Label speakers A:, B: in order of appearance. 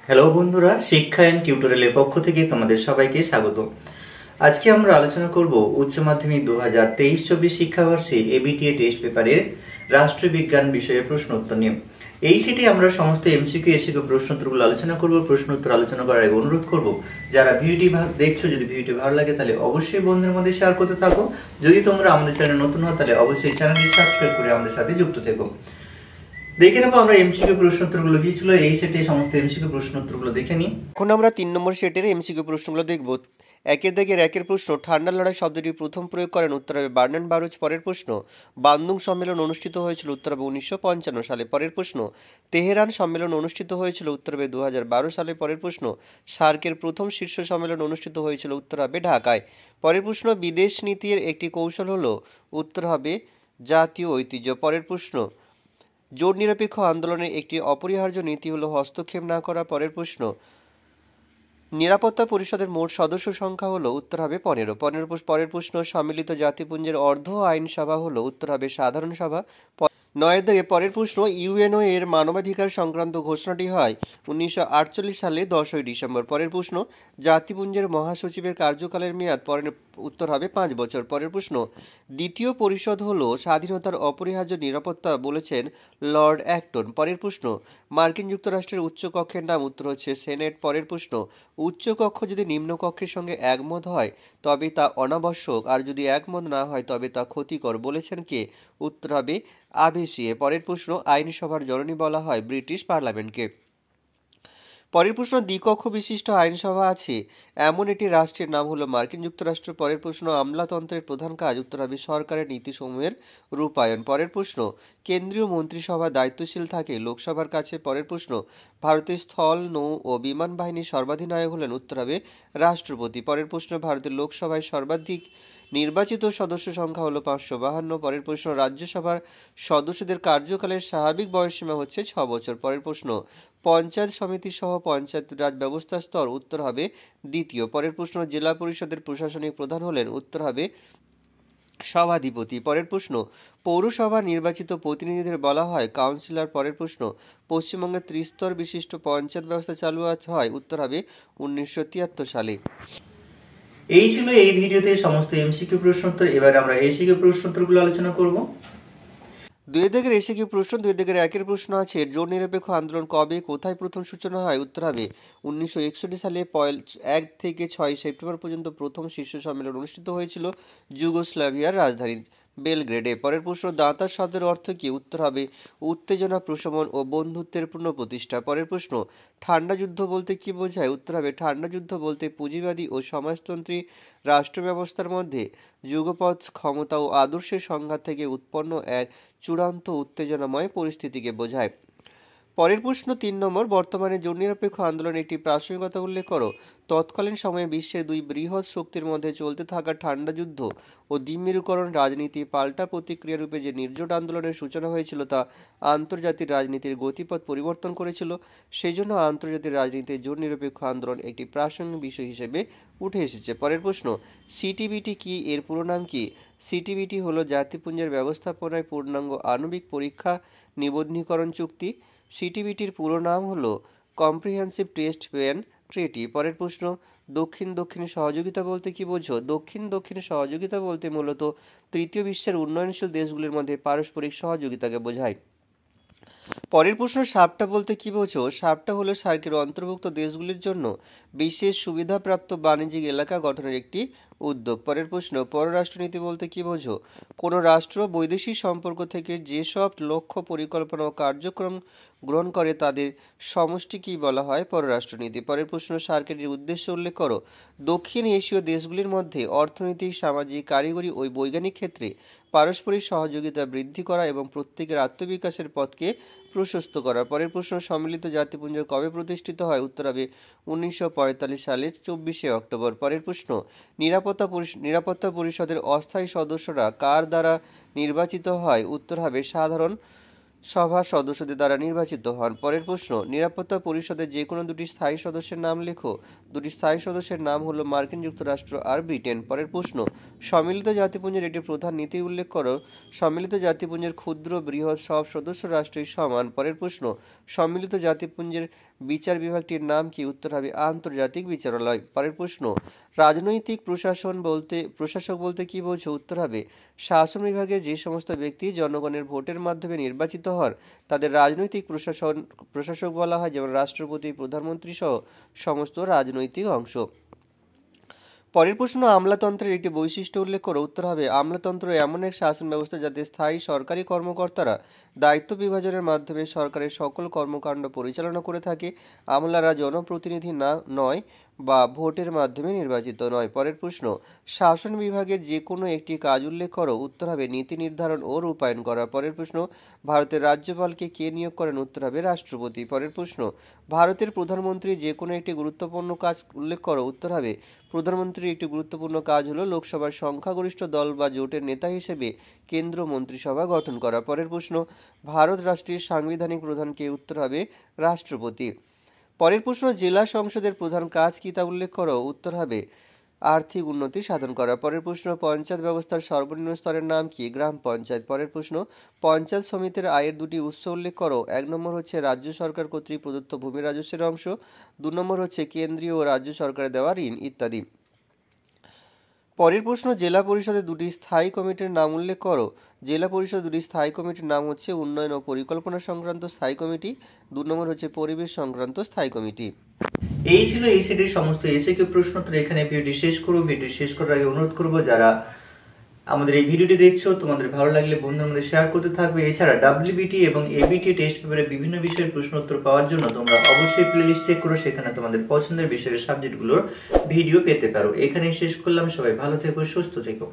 A: Hello বন্ধুরা, শিক্ষা and টিউটোরিয়ালের পক্ষ থেকে তোমাদের সবাইকে স্বাগত। আজকে আমরা আলোচনা করব উচ্চ মাধ্যমিক 2023-24 শিক্ষাবর্ষে এবিটিএ টেস্ট পেপারের রাষ্ট্রবিজ্ঞান বিষয়ের প্রশ্ন উত্তর নিয়ে। এই সেটে আমরা সমস্ত এমসিকিউ এসিকিউ প্রশ্ন উত্তরগুলো আলোচনা করব। প্রশ্ন উত্তর আলোচনা করার আগে অনুরোধ করব, যারা ভিডিওটি দেখছো, যদি ভিডিওটি ভালো লাগে তাহলে অবশ্যই বন্ধুদের মধ্যে শেয়ার করতে থাকো। যদি তোমরা আমাদের চ্যানেলে নতুন হও তাহলে অবশ্যই চ্যানেলটি সাবস্ক্রাইব করে আমাদের সাথে যুক্ত থেকো। দেখে নেবো আমরা এমসিকিউ প্রশ্ন উত্তরগুলো কি ছিল। এই সেটে সমস্ত এমসিকিউ প্রশ্ন উত্তরগুলো দেখে নিই।
B: এখন আমরা 3 নম্বর সেটের এমসিকিউ প্রশ্নগুলো দেখব। একের প্রশ্ন, ঠান্ডা লড়াই শব্দটি প্রথম প্রয়োগ করেন? উত্তর হবে বার্নান বারুচ। পরের প্রশ্ন, বান্দুং সম্মেলন অনুষ্ঠিত হয়েছিল? উত্তর হবে 1955 সালে। পরের প্রশ্ন, তেহরান সম্মেলন অনুষ্ঠিত হয়েছিল? উত্তর হবে 2012 সালে। পরের প্রশ্ন, সার্কের প্রথম শীর্ষ সম্মেলন অনুষ্ঠিত হয়েছিল? উত্তর হবে ঢাকায়। পরের প্রশ্ন, বিদেশ নীতির একটি কৌশল হলো? উত্তর হবে জাতীয় ঐতিহ্য। পরের প্রশ্ন, জোট নিরপেক্ষ আন্দোলনের একটি অপরিহার্য নীতি হলো হস্তক্ষেপ না করা। পরের প্রশ্ন, নিরাপত্তা পরিষদের মোট সদস্য সংখ্যা হলো? উত্তর হবে 15। পরের প্রশ্ন, সম্মিলিত জাতিপুঞ্জের অর্ধ আইনসভা হলো? উত্তর হবে সাধারণ সভা। 9 পরের প্রশ্ন, ইউএনও এর মানবাধিকার সংক্রান্ত ঘোষণাটি হয় 1948 সালে 10ই ডিসেম্বর। পরের প্রশ্ন, জাতিপুঞ্জের মহাসচিবের কার্যকালের মেয়াদ? উত্তর হবে 5 বছর। পরের প্রশ্ন, দ্বিতীয় পরিষদ হলো স্বাধীনতার অপরিহার্য নিরাপত্তা বলেছেন লর্ড অ্যাক্টন। পরের প্রশ্ন, মার্কিন যুক্তরাষ্ট্রের উচ্চ কক্ষের নাম? উত্তর হচ্ছে সেনেট। পরের প্রশ্ন, উচ্চ কক্ষ যদি নিম্ন কক্ষের সঙ্গে একমত হয় তবে তা অনাবশ্যক, আর যদি একমত না হয় তবে তা ক্ষতিকর বলেছেন কে? উত্তর হবে আবেসিয়ে। পরের প্রশ্ন, আইনসভার জননী বলা হয় ব্রিটিশ পার্লামেন্টকে। পরের প্রশ্ন, দ্বিকক্ষ বিশিষ্ট আইনসভা আছে এমন একটি রাষ্ট্রের নাম হলো মার্কিন যুক্তরাষ্ট্র। পরের প্রশ্ন, আমলাতন্ত্রের প্রধান কাজ? উত্তর হবে সরকারের নীতিসমূহের রূপায়ণ। পরের প্রশ্ন, কেন্দ্রীয় মন্ত্রিসভা দায়িত্বশীল থাকে লোকসভার কাছে। পরের প্রশ্ন, ভারতের স্থল, নৌ ও বিমান বাহিনীর সর্বাধিনায়ক হলেন? উত্তর হবে রাষ্ট্রপতি। পরের প্রশ্ন, ভারতের লোকসভায় সর্বাধিক নির্বাচিত সদস্য সংখ্যা হলো 552। পরের প্রশ্ন, রাজ্যসভার সদস্যদের কার্যকালের স্বাভাবিক বয়সসীমা হচ্ছে 6 বছর। পরের প্রশ্ন, পঞ্চায়েত সমিতি সহ পঞ্চায়েত রাজ ব্যবস্থার স্তর? উত্তর হবে দ্বিতীয়। পরের প্রশ্ন, জেলা পরিষদের প্রশাসনিক প্রধান হলেন? উত্তর হবে সভাধিপতি। পরের প্রশ্ন, পৌরসভা নির্বাচিত প্রতিনিধিদের বলা হয় কাউন্সিলর। পরের প্রশ্ন, পশ্চিমবঙ্গে ত্রিস্তর বিশিষ্ট পঞ্চায়েত ব্যবস্থা চালু হয়? উত্তর হবে 1973 সালে।
A: এই ছিল এই ভিডিওতে সমস্ত এমসিকিউ প্রশ্ন উত্তর। এবার আমরা এসিকিউ প্রশ্ন উত্তরগুলো আলোচনা করব।
B: 2 এসিকিউ প্রশ্ন। 2 প্রশ্ন আছে, জোট নিরপেক্ষ আন্দোলন কবে কোথায় প্রথম সূচনা হয়? উত্তর হবে 1961 সালে 1 থেকে 6 সেপ্টেম্বর পর্যন্ত প্রথম শীর্ষ সম্মেলন অনুষ্ঠিত হয়েছিল যুগোস্লাভিয়ার রাজধানী বেলগ্রেডে। পরের প্রশ্ন, দাঁতা শব্দের অর্থ কি? উত্তর হবে উত্তেজনা প্রশমন ও বন্ধুত্বের পুনঃপ্রতিষ্ঠা। পরের প্রশ্ন, ঠান্ডা যুদ্ধ বলতে কি বোঝায়? উত্তর হবে ঠান্ডা যুদ্ধ বলতে পুঁজিবাদী ও সমাজতন্ত্রী রাষ্ট্র ব্যবস্থার মধ্যে যুগপৎ ক্ষমতা ও আদর্শের সংঘাত থেকে উৎপন্ন এক চূড়ান্ত উত্তেজনাময় পরিস্থিতিকে বোঝায়। পরের প্রশ্ন 3 নম্বর, বর্তমানে জোট নিরপেক্ষ আন্দোলনের একটি প্রাসঙ্গিকতা উল্লেখ করো। তৎকালীন সময়ে বিশ্বের দুই বৃহৎ শক্তির মধ্যে চলতে থাকা ঠান্ডা যুদ্ধ ও দ্বিমেরুকরণ রাজনীতি পাল্টা প্রতিক্রিয়া রূপে যে নির্জোট আন্দোলনের সূচনা হয়েছিল তা আন্তর্জাতিক রাজনীতির গতিপথ পরিবর্তন করেছিল। সেই জন্য আন্তর্জাতিক রাজনীতিতে জোট নিরপেক্ষ আন্দোলন একটি প্রাসঙ্গিক বিষয় হিসেবে উঠে এসেছে। পরের প্রশ্ন, সিটিবিটি কি? এর পুরো নাম কি? সিটিবিটি হলো জাতিপুঞ্জের ব্যবস্থাপনায় পূর্ণাঙ্গ আণবিক পরীক্ষা নিবন্ধীকরণ চুক্তি। সিটিবিটির পুরো নাম হলো কম্প্রিহেন্সিভ টেস্ট ব্যান ট্রিটি। পরের প্রশ্ন, দক্ষিণ দক্ষিণে সহযোগিতা বলতে কি বোঝো? দক্ষিণ দক্ষিণে সহযোগিতা বলতে মূলত তৃতীয় বিশ্বের উন্নয়নশীল দেশগুলির মধ্যে পারস্পরিক সহযোগিতাকে বোঝায়। পরের প্রশ্ন, সাপটা বলতে কি বোঝো? সাপটা হলো সার্কের অন্তর্ভুক্ত দেশগুলির জন্য বিশেষ সুবিধাপ্রাপ্ত বাণিজ্যিক এলাকা গঠনের একটি উদ্যোগ। পরের প্রশ্ন, পররাষ্ট্রনীতি বলতে কি বোঝো? কোনো রাষ্ট্র বৈদেশিক সম্পর্ক থেকে যেসব লক্ষ্য পরিকল্পনা ও কার্যক্রম গ্রহণ করে তাদের সমষ্টি বলা হয় পররাষ্ট্রনীতি। পরের প্রশ্ন, সার্কের উদ্দেশ্য উল্লেখ করো। দক্ষিণ এশীয় দেশগুলির মধ্যে অর্থনৈতিক, সামাজিক, কারিগরি ও বৈজ্ঞানিক ক্ষেত্রে পারস্পরিক সহযোগিতা বৃদ্ধি করা এবং প্রত্যেকের আত্মবিকাশের পথকে প্রশস্ত করা। পরের প্রশ্ন, সম্মিলিত জাতিপুঞ্জ কবে প্রতিষ্ঠিত হয়? উত্তর হবে 1945 সালের 24শে অক্টোবর। পরের প্রশ্ন, নিরাপত্তা পরিষদের অস্থায়ী সদস্যরা কার দ্বারা নির্বাচিত হয়? উত্তর হবে সাধারণ সভার সদস্যদের দ্বারা নির্বাচিত হন। পরের প্রশ্ন, নিরাপত্তা পরিষদের যে কোনো দুটি স্থায়ী সদস্যের নাম লেখো। দুটি স্থায়ী সদস্যের নাম হলো মার্কিন যুক্তরাষ্ট্র আর ব্রিটেন। পরের প্রশ্ন, সম্মিলিত জাতিপুঞ্জের একটি প্রধান নীতি উল্লেখ করো। সম্মিলিত জাতিপুঞ্জের ক্ষুদ্র বৃহৎ সব সদস্য রাষ্ট্রই সমান। পরের প্রশ্ন, সম্মিলিত জাতিপুঞ্জের বিচার বিভাগটির নাম কি? উত্তর হবে আন্তর্জাতিক বিচারালয়। পরের প্রশ্ন, রাজনৈতিক প্রশাসক বলতে কি বোঝো? উত্তর হবে শাসন বিভাগের যে সমস্ত ব্যক্তি জনগণের ভোটের মাধ্যমে নির্বাচিত হন তাদের রাজনৈতিক প্রশাসক বলা হয়, যেমন রাষ্ট্রপতি, প্রধানমন্ত্রী সহ সমস্ত রাজনৈতিক অংশ। পরের প্রশ্ন, আমলাতন্ত্রের একটি বৈশিষ্ট্য উল্লেখ করো। উত্তর হবে আমলাতন্ত্র এমন এক শাসন ব্যবস্থা যাতে স্থায়ী সরকারি কর্মকর্তারা দায়িত্ব বিভাজনের মাধ্যমে সরকারের সকল কর্মকাণ্ড পরিচালনা করে থাকে। আমলারা জনপ্রতিনিধি নয় বা ভোটের মাধ্যমে নির্বাচিত নয়। পরের প্রশ্ন, শাসন বিভাগের যে কোনো একটি কাজ উল্লেখ করো। উত্তর হবে নীতি নির্ধারণ ও রূপায়ণ করা। পরের প্রশ্ন, ভারতের রাজ্যপালকে কে নিয়োগ করেন? উত্তর হবে রাষ্ট্রপতি। পরের প্রশ্ন, ভারতের প্রধানমন্ত্রী যে কোনো একটি গুরুত্বপূর্ণ কাজ উল্লেখ করো। উত্তর হবে প্রধানমন্ত্রীর একটি গুরুত্বপূর্ণ কাজ হলো লোকসভার সংখ্যাগরিষ্ঠ দল বা জোটের নেতা হিসেবে কেন্দ্র মন্ত্রিসভা গঠন করা। পরের প্রশ্ন, ভারত রাষ্ট্রের সাংবিধানিক প্রধানকে? উত্তর হবে রাষ্ট্রপতি। পরের প্রশ্ন, জেলা সংসদের প্রধান কাজ কি তা উল্লেখ করো। উত্তর হবে আর্থিক উন্নতি সাধন করা। পরের প্রশ্ন, পঞ্চায়েত ব্যবস্থার সর্বনিম্ন স্তরের নাম কি? গ্রাম পঞ্চায়েত। পরের প্রশ্ন, পঞ্চায়েত সমিতির আয়ের দুটি উৎস উল্লেখ করো। 1 নম্বর হচ্ছে রাজ্য সরকার কর্তৃক প্রদত্ত ভূমি রাজস্বের অংশ, 2 নম্বর হচ্ছে কেন্দ্রীয় ও রাজ্য সরকারে দেওয়া ঋণ ইত্যাদি। পরের প্রশ্ন, জেলা পরিষদের দুটি স্থায়ী কমিটির নাম উল্লেখ করো। জেলা পরিষদ দুটি স্থায়ী কমিটির নাম হচ্ছে উন্নয়ন ও পরিকল্পনা সংক্রান্ত স্থায়ী কমিটি, 2 নম্বর হচ্ছে পরিবেশ সংক্রান্ত স্থায়ী কমিটি।
A: এই ছিল এই সেটের সমস্ত এসএকিউ প্রশ্ন। তো এখানে ভিডিওটি শেষ করব। ভিডিও শেষ করার আগে অনুরোধ করব, যারা আমাদের এই ভিডিওটি দেখছো তোমাদের ভালো লাগলে বন্ধুদের মধ্যে শেয়ার করতে থাকবে। এছাড়া ডাব্লিউবিটি এবং এবিটি টেস্ট পেপারে বিভিন্ন বিষয়ের প্রশ্ন উত্তর পাওয়ার জন্য তোমরা অবশ্যই প্লেলিস্ট চেক করো, সেখানে তোমাদের পছন্দের বিষয়ের সাবজেক্টগুলোর ভিডিও পেতে পারো। এখানেই শেষ করলাম। সবাই ভালো থেকো, সুস্থ থেকো।